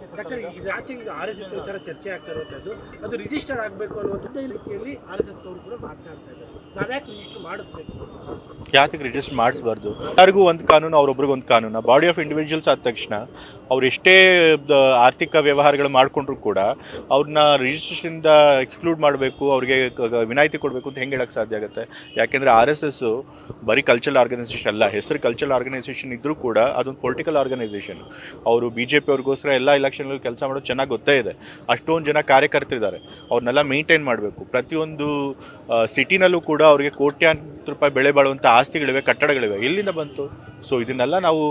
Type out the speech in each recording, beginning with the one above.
Doctor ಇದು ಆಚೆ ಈಗ RSS ವಿಚಾರ ಚರ್ಚೆ ಆಗ್ತಾ ಇರುವಂಥದ್ದು ಅದು ರಿಜಿಸ್ಟರ್ ಆಗಬೇಕು ಅನ್ನುವಂಥದ್ದು ರೀತಿಯಲ್ಲಿ RSS ಅವರು ಕೂಡ ಮಾತನಾಡ್ತಾ ಇದ್ದಾರೆ. ನಾವ್ಯಾಕೆ ರಿಜಿಸ್ಟರ್ ಮಾಡಿಸ್ಬೇಕು? ಯಾಕೆ ರಿಜಿಸ್ಟರ್ ಮಾಡಿಸ್ಬಾರ್ದು? ಯಾರಿಗೂ ಒಂದು ಕಾನೂನು, ಅವ್ರೊಬ್ರಿಗೆ ಒಂದು ಕಾನೂನು. ಬಾಡಿ ಆಫ್ ಇಂಡಿವಿಜುವಲ್ಸ್ ಆದ ತಕ್ಷಣ ಅವ್ರು ಎಷ್ಟೇ ಆರ್ಥಿಕ ವ್ಯವಹಾರಗಳು ಮಾಡಿಕೊಂಡ್ರು ಕೂಡ ಅವ್ರನ್ನ ರಿಜಿಸ್ಟ್ರೇಷನಿಂದ ಎಕ್ಸ್ಕ್ಲೂಡ್ ಮಾಡಬೇಕು, ಅವ್ರಿಗೆ ವಿನಾಯಿತಿ ಕೊಡಬೇಕು ಅಂತ ಹೆಂಗೆ ಹೇಳಕ್ಕೆ ಸಾಧ್ಯ ಆಗುತ್ತೆ? ಯಾಕೆಂದರೆ RSS ಬರೀ ಕಲ್ಚರಲ್ ಆರ್ಗನೈಸೇಷನ್ ಅಲ್ಲ. ಹೆಸರು ಕಲ್ಚರಲ್ ಆರ್ಗನೈಸೇಷನ್ ಇದ್ದರೂ ಕೂಡ ಅದೊಂದು ಪೊಲಿಟಿಕಲ್ ಆರ್ಗನೈಸೇಷನ್. ಅವರು BJP ಅವ್ರಿಗೋಸ್ಕರ ಎಲ್ಲ ಎಲೆಕ್ಷನ್ಗಳಲ್ಲಿ ಕೆಲಸ ಮಾಡೋದು ಚೆನ್ನಾಗಿ ಗೊತ್ತೇ ಇದೆ. ಅಷ್ಟೊಂದು ಜನ ಕಾರ್ಯಕರ್ತರಿದ್ದಾರೆ, ಅವ್ರನ್ನೆಲ್ಲ ಮೇಂಟೈನ್ ಮಾಡಬೇಕು. ಪ್ರತಿಯೊಂದು ಸಿಟಿನಲ್ಲೂ ಕೂಡ ಅವ್ರಿಗೆ ಕೋಟ್ಯಾಂತರ ರೂಪಾಯಿ ಬೆಳೆ ಬಾಳುವಂಥ ಆಸ್ತಿಗಳಿವೆ, ಕಟ್ಟಡಗಳಿವೆ. ಎಲ್ಲಿಂದ ಬಂತು? ಸೊ ಇದನ್ನೆಲ್ಲ ನಾವು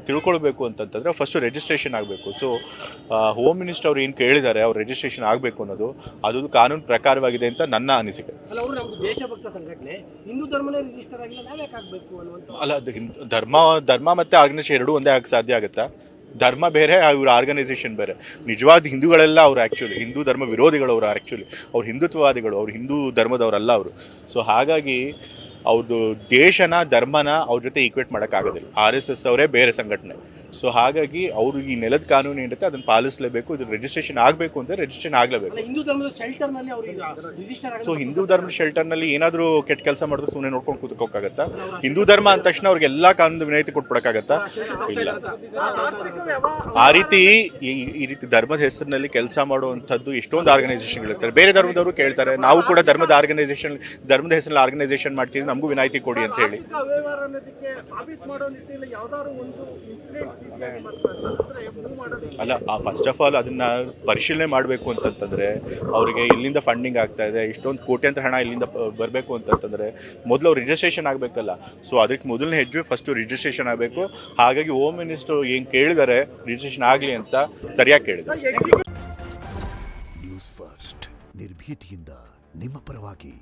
ತಿಳ್ಕೊಳ್ಬೇಕು ಅಂತಂತಂದರೆ ಫಸ್ಟು ರಿಜಿಸ್ಟ್ರೇಷನ್ ಆಗಬೇಕು. ಸೊ ಹೋಮ್ ಮಿನಿಸ್ಟರ್ ಅವ್ರು ಏನು ಕೇಳಿದ್ದಾರೆ, ಅವ್ರು ರಿಜಿಸ್ಟ್ರೇಷನ್ ಆಗಬೇಕು ಅನ್ನೋದು ಅದು ಕಾನೂನು ಪ್ರಕಾರವಾಗಿದೆ ಅಂತ ನನ್ನ ಅನಿಸಿಕೆ. ಅಲ್ಲ, ಅವರು ನಮ್ದು ದೇಶಭಕ್ತ ಸಂಘಟನೆ, ಹಿಂದೂ ಧರ್ಮನೇ ರಿಜಿಸ್ಟರ್ ಆಗಿಲ್ಲ, ನಾವ್ಯಾಕೆ ಆಗಬೇಕು ಅನ್ನುವಂಥ. ಅಲ್ಲ, ಅದು ಧರ್ಮ ಮತ್ತು ಆರ್ಗನೈಸೇಷನ್ ಎರಡೂ ಒಂದೇ ಆಗಕ್ಕೆ ಸಾಧ್ಯ ಆಗುತ್ತಾ? ಧರ್ಮ ಬೇರೆ, ಇವ್ರ ಆರ್ಗನೈಸೇಷನ್ ಬೇರೆ. ನಿಜವಾದ ಹಿಂದೂಗಳೆಲ್ಲ ಅವರು ಆ್ಯಕ್ಚುಲಿ ಹಿಂದೂ ಧರ್ಮ ವಿರೋಧಿಗಳು. ಅವರು ಆ್ಯಕ್ಚುಲಿ ಅವ್ರು ಹಿಂದುತ್ವವಾದಿಗಳು, ಅವ್ರು ಹಿಂದೂ ಧರ್ಮದವರಲ್ಲ ಅವರು. ಸೊ ಹಾಗಾಗಿ ಅವ್ರದ್ದು ದೇಶನ ಧರ್ಮನ ಅವ್ರ ಜೊತೆ ಈಕ್ವೇಟ್ ಮಾಡೋಕ್ಕಾಗೋದಿಲ್ಲ. RSS ಅವರೇ ಬೇರೆ ಸಂಘಟನೆ. ಸೊ ಹಾಗಾಗಿ ಅವರು ಈ ನೆಲದ ಕಾನೂನು ಏನಿರುತ್ತೆ ಅದನ್ನು ಪಾಲಿಸಲೇಬೇಕು. ಇದು ರಿಜಿಸ್ಟ್ರೇಷನ್ ಆಗಬೇಕು ಅಂದರೆ ರಿಜಿಸ್ಟ್ರೇಷನ್ ಆಗಲೇಬೇಕು. ಹಿಂದೂ ಧರ್ಮದ ಶೆಲ್ಟರ್ನಲ್ಲಿ ಅವರು ರಿಜಿಸ್ಟರ್. ಸೊ ಹಿಂದೂ ಧರ್ಮದ ಶೆಲ್ಟರ್ನಲ್ಲಿ ಏನಾದರೂ ಕೆಟ್ಟ ಕೆಲಸ ಮಾಡಿದ್ರೆ ಸುಮ್ಮನೆ ನೋಡ್ಕೊಂಡು ಕೂತ್ಕೋಕ್ಕಾಗತ್ತಾ? ಹಿಂದೂ ಧರ್ಮ ಅಂದ ತಕ್ಷಣ ಅವ್ರಿಗೆ ಎಲ್ಲ ಕಾನೂನು ವಿನಾಯಿತಿ ಕೊಟ್ಬಿಡೋಕ್ಕಾಗತ್ತಾ? ಇಲ್ಲ. ಆ ರೀತಿ ಈ ರೀತಿ ಧರ್ಮದ ಹೆಸರಿನಲ್ಲಿ ಕೆಲಸ ಮಾಡುವಂಥದ್ದು ಎಷ್ಟೊಂದು ಆರ್ಗನೈಸೇಷನ್ಗಳಿರ್ತಾರೆ. ಬೇರೆ ಧರ್ಮದವರು ಕೇಳ್ತಾರೆ, ನಾವು ಕೂಡ ಧರ್ಮದ ಹೆಸರಲ್ಲಿ ಆರ್ಗನೈಸೇಷನ್ ಮಾಡ್ತೀವಿ, ನಮಗೂ ವಿನಾಯಿತಿ ಕೊಡಿ ಅಂತ ಹೇಳಿ. ಅಲ್ಲ, ಫಸ್ಟ್ ಆಫ್ ಆಲ್ ಅದನ್ನ ಪರಿಶೀಲನೆ ಮಾಡಬೇಕು ಅಂತಂತಂದ್ರೆ ಅವರಿಗೆ ಇಲ್ಲಿಂದ ಫಂಡಿಂಗ್ ಆಗ್ತಾ ಇದೆ, ಇಷ್ಟೊಂದು ಕೋಟ್ಯಾಂತರ ಹಣ ಇಲ್ಲಿಂದ ಬರಬೇಕು ಅಂತಂತಂದ್ರೆ ಮೊದಲು ಅವ್ರು ರಿಜಿಸ್ಟ್ರೇಷನ್ ಆಗಬೇಕಲ್ಲ. ಸೊ ಅದಕ್ಕೆ ಮೊದಲನೇ ಹೆಜ್ಜೆ ಫಸ್ಟು ರಿಜಿಸ್ಟ್ರೇಷನ್ ಆಗಬೇಕು. ಹಾಗಾಗಿ ಹೋಮ್ ಮಿನಿಸ್ಟರ್ ಏನು ಕೇಳಿದ್ದಾರೆ ರಿಜಿಸ್ಟ್ರೇಷನ್ ಆಗಲಿ ಅಂತ ಸರಿಯಾಗಿ ಕೇಳಿದ್ದಾರೆ. ನ್ಯೂಸ್ ಫಸ್ಟ್, ನಿರ್ಭೀತಿಯಿಂದ ನಿಮ್ಮ ಪರವಾಗಿ.